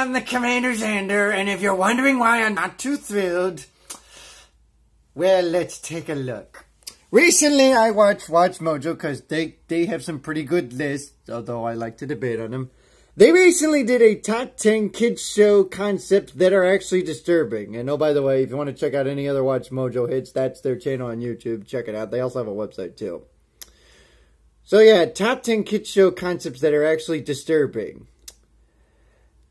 I'm the CommanderZander, and if you're wondering why I'm not too thrilled, well, let's take a look. Recently, I watched WatchMojo because they have some pretty good lists, although I like to debate on them. They recently did a top 10 kids show concepts that are actually disturbing. And oh, by the way, if you want to check out any other WatchMojo hits, that's their channel on YouTube. Check it out. They also have a website too. So yeah, top 10 kids show concepts that are actually disturbing.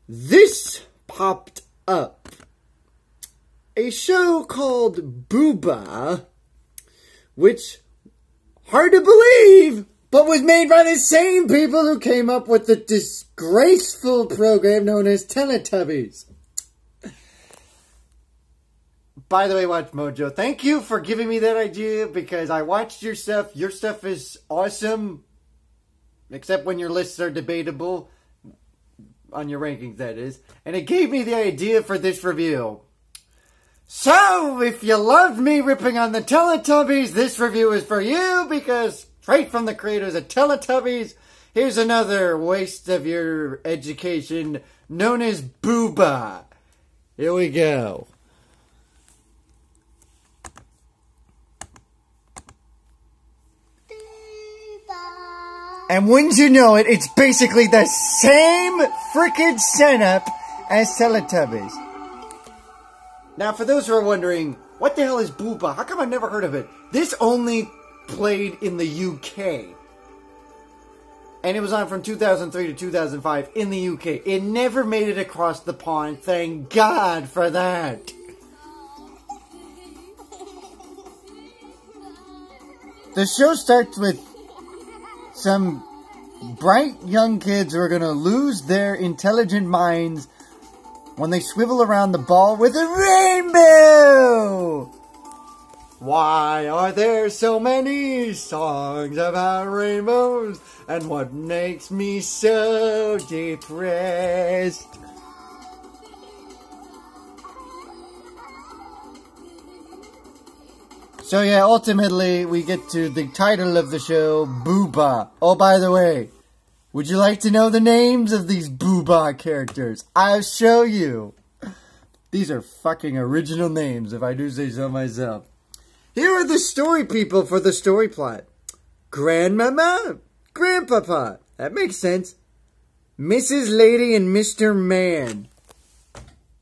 This popped up. A show called Boohbah, which, hard to believe, but was made by the same people who came up with the disgraceful program known as Teletubbies. By the way, WatchMojo, thank you for giving me that idea, because I watched your stuff. Your stuff is awesome, except when your lists are debatable, on your rankings, that is. And it gave me the idea for this review. So, if you loved me ripping on the Teletubbies, this review is for you, because straight from the creators of Teletubbies, here's another waste of your education known as Boohbah. Here we go. And wouldn't you know it, it's basically the same frickin' setup as Teletubbies. Now, for those who are wondering, what the hell is Boohbah? How come I've never heard of it? This only played in the UK. And it was on from 2003 to 2005 in the UK. It never made it across the pond. Thank God for that. The show starts with some bright young kids who are going to lose their intelligent minds when they swivel around the ball with a rainbow. Why are there so many songs about rainbows? And what makes me so depressed? So yeah, ultimately, we get to the title of the show, Boohbah. Oh, by the way, would you like to know the names of these Boohbah characters? I'll show you. These are fucking original names, if I do say so myself. Here are the story people for the story plot. Grandmama, Grandpapa. That makes sense. Mrs. Lady and Mr. Man.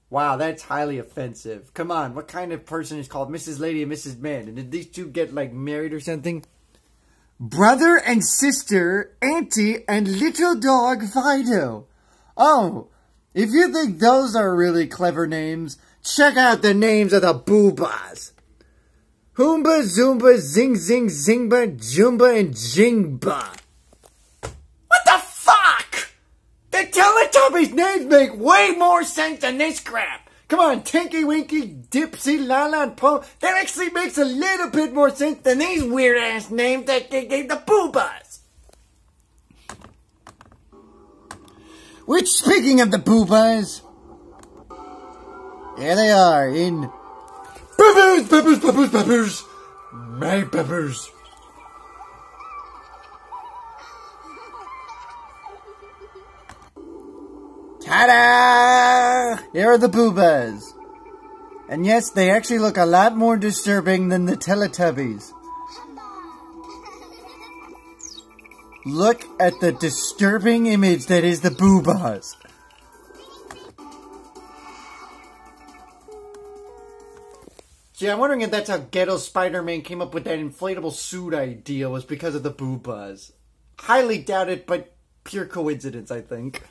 Wow, that's highly offensive. Come on, what kind of person is called Mrs. Lady and Mrs. Man? And did these two get, like, married or something? Brother and sister, Auntie, and little dog Fido. Oh, if you think those are really clever names, check out the names of the Boohbahs. Hoomba, Zoomba, Zing, Zing, Zingba, Jumba, and Jingba. What the fuck? The Teletubbies names make way more sense than this crap. Come on, Tinky Winky, Dipsy, Lala, and Po. That actually makes a little bit more sense than these weird-ass names that they gave the Boohbahs. Which, speaking of the Boohbahs, here they are in Peppers, Peppers, Peppers, Peppers, my Peppers. Ta-da! Here are the Boohbahs. And yes, they actually look a lot more disturbing than the Teletubbies. Look at the disturbing image that is the Boohbahs. Gee, I'm wondering if that's how Ghetto Spider-Man came up with that inflatable suit idea, was because of the Boohbahs. Highly doubt it, but pure coincidence, I think.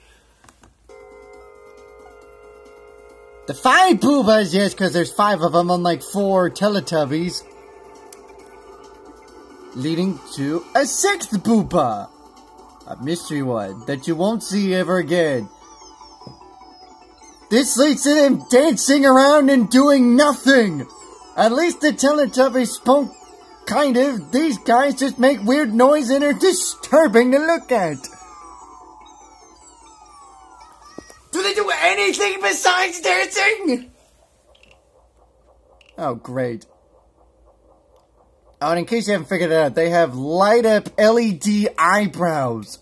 The 5 Boohbahs, yes, because there's 5 of them, unlike 4 Teletubbies. Leading to a 6th Boohbah. A mystery one that you won't see ever again. This leads to them dancing around and doing nothing. At least the Teletubbies spoke kind of. These guys just make weird noise and are disturbing to look at. Do they do anything besides dancing? Oh, great. Oh, and in case you haven't figured it out, they have light-up LED eyebrows.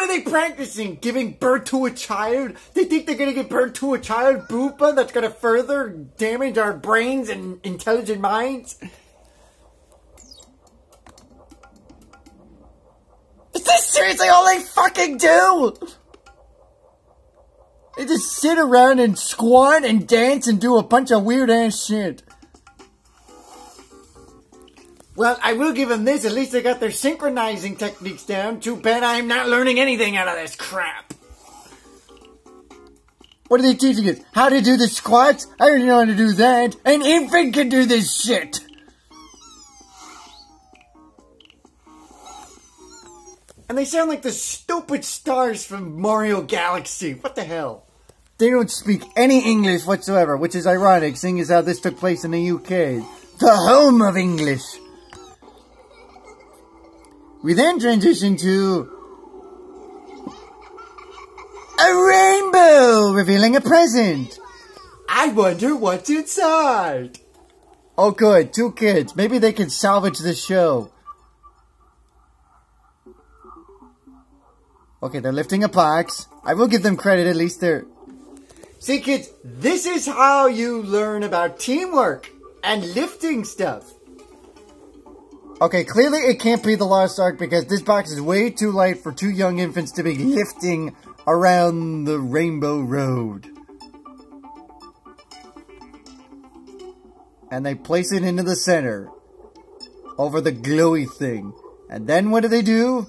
are they practicing? Giving birth to a child? They think they're gonna give birth to a child, Boohbah, that's gonna further damage our brains and intelligent minds? Is this seriously all they fucking do? They just sit around and squat and dance and do a bunch of weird ass shit. Well, I will give them this. At least they got their synchronizing techniques down. Too bad I'm not learning anything out of this crap. What are they teaching us? How to do the squats? I already know how to do that. An infant can do this shit. And they sound like the stupid stars from Mario Galaxy. What the hell? They don't speak any English whatsoever, which is ironic, seeing as how this took place in the UK. The home of English. We then transition to a rainbow revealing a present. I wonder what's inside. Oh good, 2 kids. Maybe they can salvage the show. Okay, they're lifting a box. I will give them credit, at least they're... See kids, this is how you learn about teamwork and lifting stuff. Okay, clearly it can't be the Lost Ark because this box is way too light for 2 young infants to be lifting around the Rainbow Road. And they place it into the center, over the glowy thing. And then what do?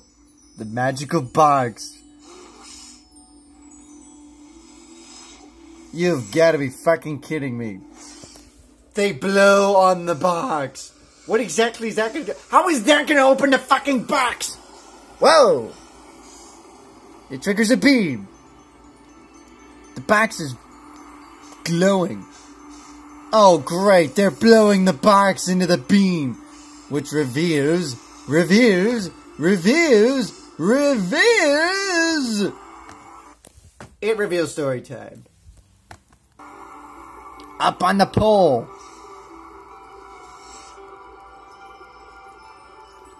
The magical box. You've got to be fucking kidding me. They blow on the box. What exactly is that gonna do? How is that gonna open the fucking box? Whoa! It triggers a beam. The box is glowing. Oh great, they're blowing the box into the beam. Which reveals... It reveals story time. Up on the pole.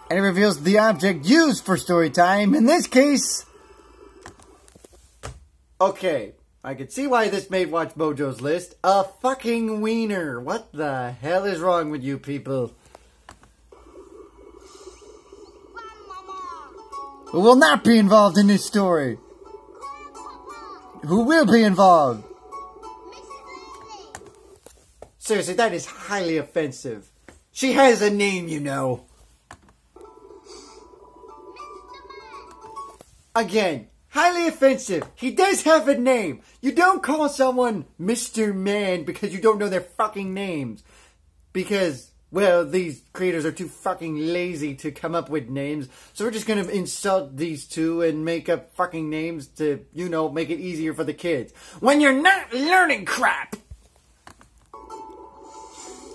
And it reveals the object used for story time. In this case... Okay, I can see why this made WatchMojo's list. A fucking wiener. What the hell is wrong with you people? Who will not be involved in this story? Who will be involved? Seriously, that is highly offensive. She has a name, you know. Again, highly offensive. He does have a name. You don't call someone Mr. Man because you don't know their fucking names. Because, well, these creators are too fucking lazy to come up with names. So we're just gonna insult these two and make up fucking names to, you know, make it easier for the kids. When you're not learning crap!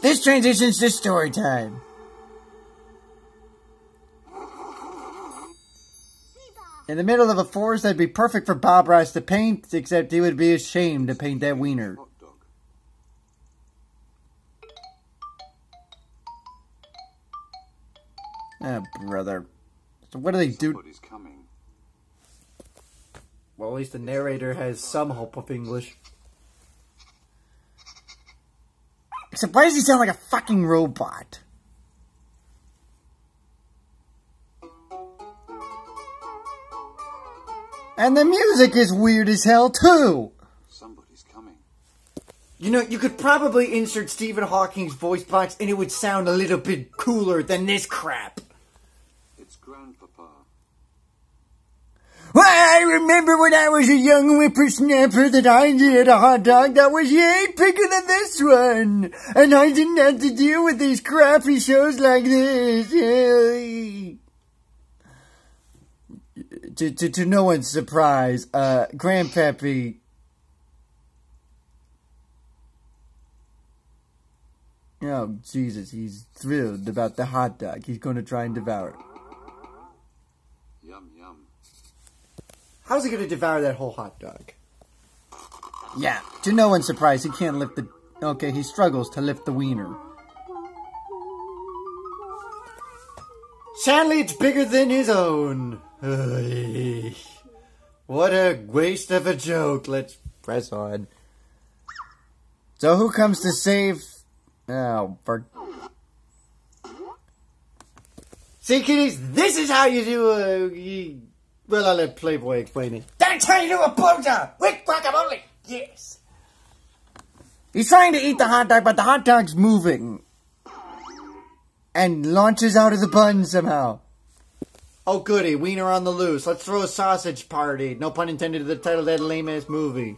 This transitions to story time. In the middle of a forest, that'd be perfect for Bob Ross to paint, except he would be ashamed to paint that wiener. Ah, brother. So what do they do? Well, at least the narrator has some hope of English. Except why does he sound like a fucking robot? And the music is weird as hell, too! Somebody's coming. You know, you could probably insert Stephen Hawking's voice box and it would sound a little bit cooler than this crap. It's Grandpapa. Well, I remember when I was a young whippersnapper that I had a hot dog that was yay bigger than this one. And I didn't have to deal with these crappy shows like this. To no one's surprise, Grandpappy... Oh, Jesus, he's thrilled about the hot dog. He's going to try and devour it. Yum, yum. How's he going to devour that whole hot dog? Yeah, to no one's surprise, he can't lift the... Okay, he struggles to lift the wiener. Sadly, it's bigger than his own. What a waste of a joke. Let's press on. So who comes to save... Oh, for... See, kiddies, this is how you do a... Well, I'll let Playboy explain it. That's how you do a blowjob! With guacamole! Yes! He's trying to eat the hot dog, but the hot dog's moving. And launches out of the bun somehow. Oh goody, wiener on the loose. Let's throw a sausage party. No pun intended to the title of that lame-ass movie.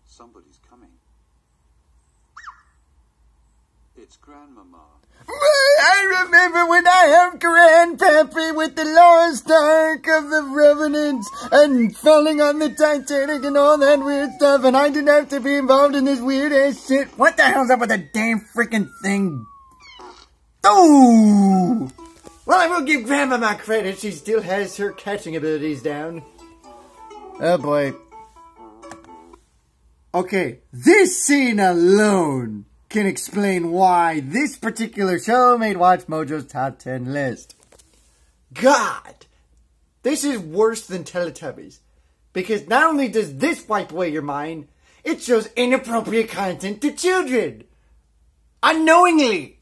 Somebody's coming. It's Grandmama. I remember when I helped Grandpappy with the lost ark of the Revenants and falling on the Titanic and all that weird stuff, and I didn't have to be involved in this weird ass shit. What the hell's up with the damn freaking thing? Oh! Well, I will give Grandmama credit. She still has her catching abilities down. Oh boy. Okay, this scene alone can explain why this particular show made WatchMojo's top 10 list. God! This is worse than Teletubbies. Because not only does this wipe away your mind, it shows inappropriate content to children. Unknowingly.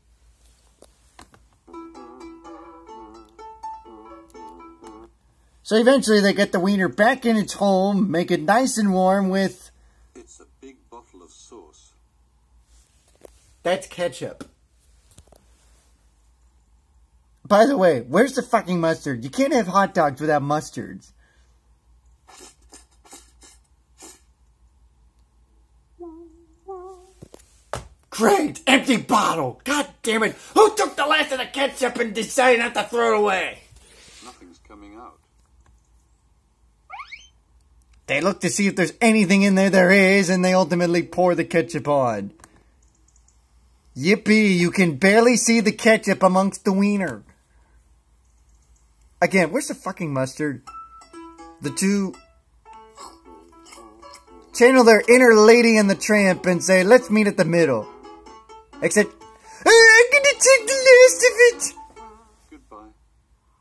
So eventually they get the wiener back in its home, make it nice and warm with... It's a big bottle of sauce. That's ketchup. By the way, where's the fucking mustard? You can't have hot dogs without mustards. Great! Empty bottle! God damn it! Who took the last of the ketchup and decided not to throw it away? Nothing's coming out. They look to see if there's anything in there is, and they ultimately pour the ketchup on. Yippee, you can barely see the ketchup amongst the wiener. Again, where's the fucking mustard? The two... channel their inner Lady and the Tramp and say, let's meet at the middle. Except, I'm gonna take the last of it! Goodbye.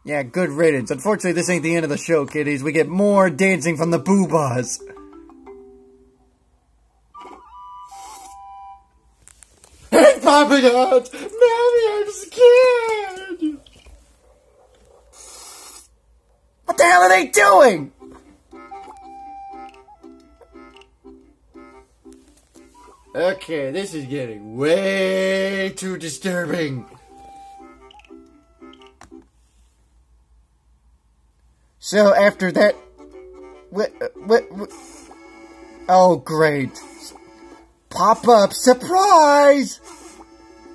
Yeah, good riddance. Unfortunately, this ain't the end of the show, kiddies. We get more dancing from the Boohbahs. It's popping out! Mommy, I'm scared! What the hell are they doing? Okay, this is getting way too disturbing. So after that, what? Oh, great. Pop-up surprise!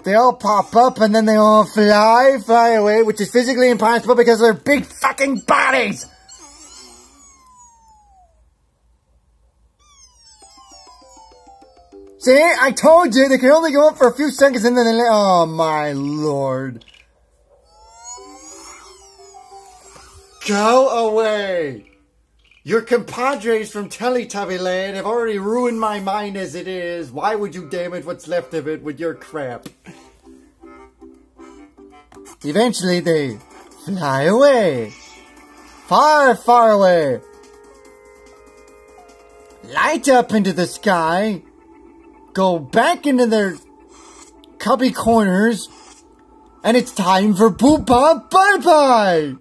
They all pop up and then they all fly away, which is physically impossible because of their big fucking bodies! See, I told you, they can only go up for a few seconds and then they oh my lord. Go away! Your compadres from Teletubby Land have already ruined my mind as it is. Why would you damage what's left of it with your crap? Eventually they fly away. Far, far away. Light up into the sky. Go back into their cubby corners. And it's time for Boohbah bye-bye.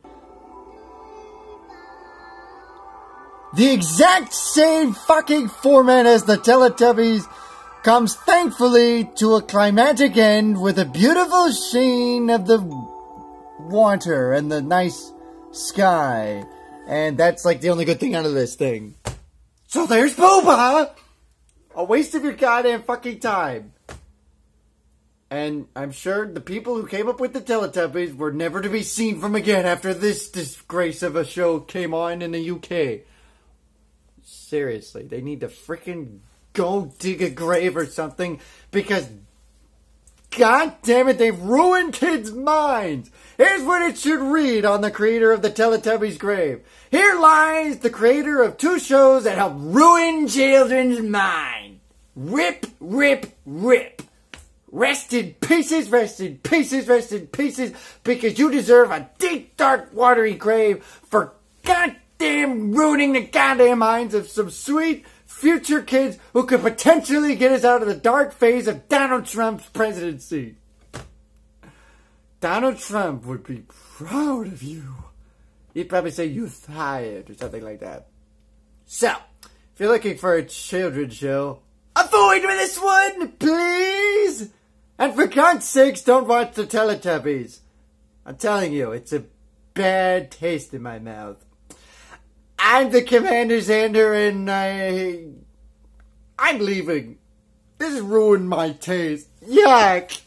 The exact same fucking format as the Teletubbies comes thankfully to a climatic end with a beautiful sheen of the water and the nice sky. And that's like the only good thing out of this thing. So there's Boohbah! A waste of your goddamn fucking time. And I'm sure the people who came up with the Teletubbies were never to be seen from again after this disgrace of a show came on in the UK. Seriously, they need to freaking go dig a grave or something because, god damn it, they've ruined kids' minds. Here's what it should read on the creator of the Teletubbies' grave. Here lies the creator of two shows that help ruin children's minds. Rip, rip, rip. Rest in pieces, rest in pieces, rest in pieces, because you deserve a deep, dark, watery grave for goddamn ruining the goddamn minds of some sweet future kids who could potentially get us out of the dark phase of Donald Trump's presidency. Donald Trump would be proud of you. He'd probably say you're fired or something like that. So, if you're looking for a children's show, avoid this one, please! And for God's sakes, don't watch the Teletubbies. I'm telling you, it's a bad taste in my mouth. I'm the CommanderZander, and I'm leaving. This has ruined my taste. Yuck!